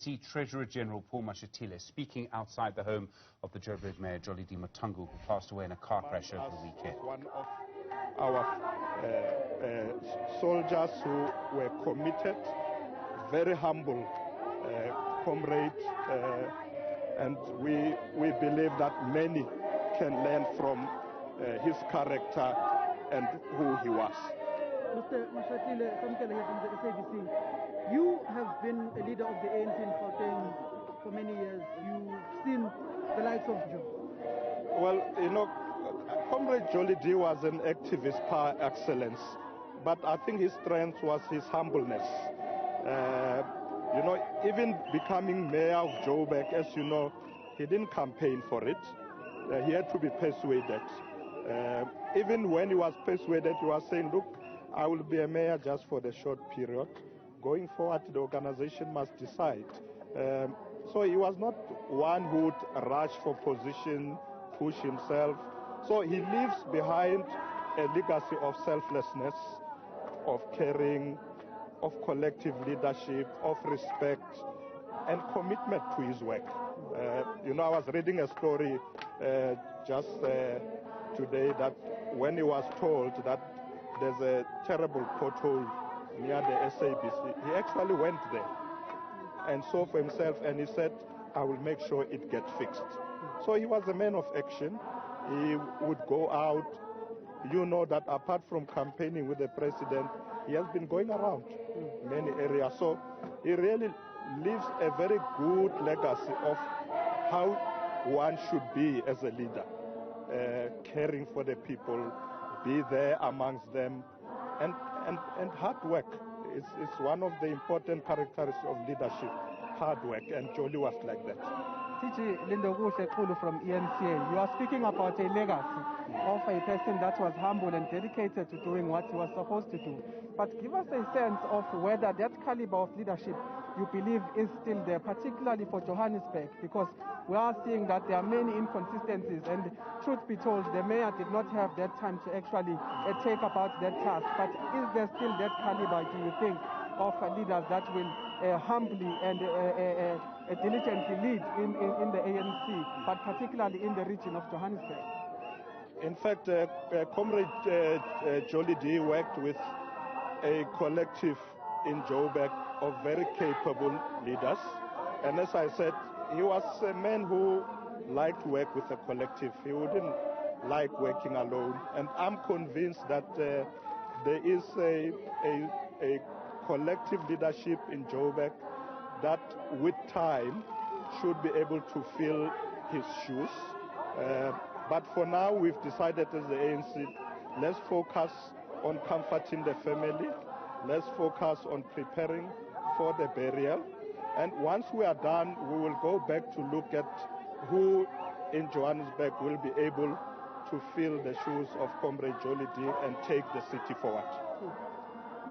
Treasurer General Paul Mashatile speaking outside the home of the Joburg Mayor Jolidee Matongo, who passed away in a car crash over the weekend. One of our soldiers who were committed, very humble comrade, and we believe that many can learn from his character and who he was. Mr. Mashatile, from the SABC, you have been a leader of the ANC in Gauteng for many years. You've seen the likes of Joe. Well, you know, Comrade Jolidee was an activist par excellence, but I think his strength was his humbleness. You know, even becoming mayor of Joburg, as you know, he didn't campaign for it. He had to be persuaded. Even when he was persuaded, he was saying, look, I will be a mayor just for the short period. Going forward, the organization must decide. So he was not one who would rush for position, push himself. So he leaves behind a legacy of selflessness, of caring, of collective leadership, of respect, and commitment to his work. You know, I was reading a story just today that when he was told that there's a terrible pothole near the SABC, he actually went there and saw for himself, and he said, I will make sure it gets fixed. So he was a man of action. He would go out. You know that apart from campaigning with the president, he has been going around many areas. So he really leaves a very good legacy of how one should be as a leader, caring for the people, be there amongst them, and hard work. It's one of the important characteristics of leadership, hard work, and Jolie was like that. TG Lindokuhle Kulu from ENCA, you are speaking about a legacy of a person that was humble and dedicated to doing what he was supposed to do. But give us a sense of whether that caliber of leadership you believe is still there, particularly for Johannesburg, because we are seeing that there are many inconsistencies, and truth be told, the mayor did not have that time to actually take about that task. But is there still that caliber, do you think, of leaders that will humbly and diligently lead in the ANC, but particularly in the region of Johannesburg? In fact, Comrade Jolidee worked with a collective in Joburg of very capable leaders. And as I said, he was a man who liked to work with a collective. He wouldn't like working alone. And I'm convinced that there is a collective leadership in Joburg that with time should be able to fill his shoes. But for now, we've decided as the ANC, let's focus on comforting the family. Let's focus on preparing for the burial. And once we are done, we will go back to look at who in Johannesburg will be able to fill the shoes of Comrade Jolidee and take the city forward.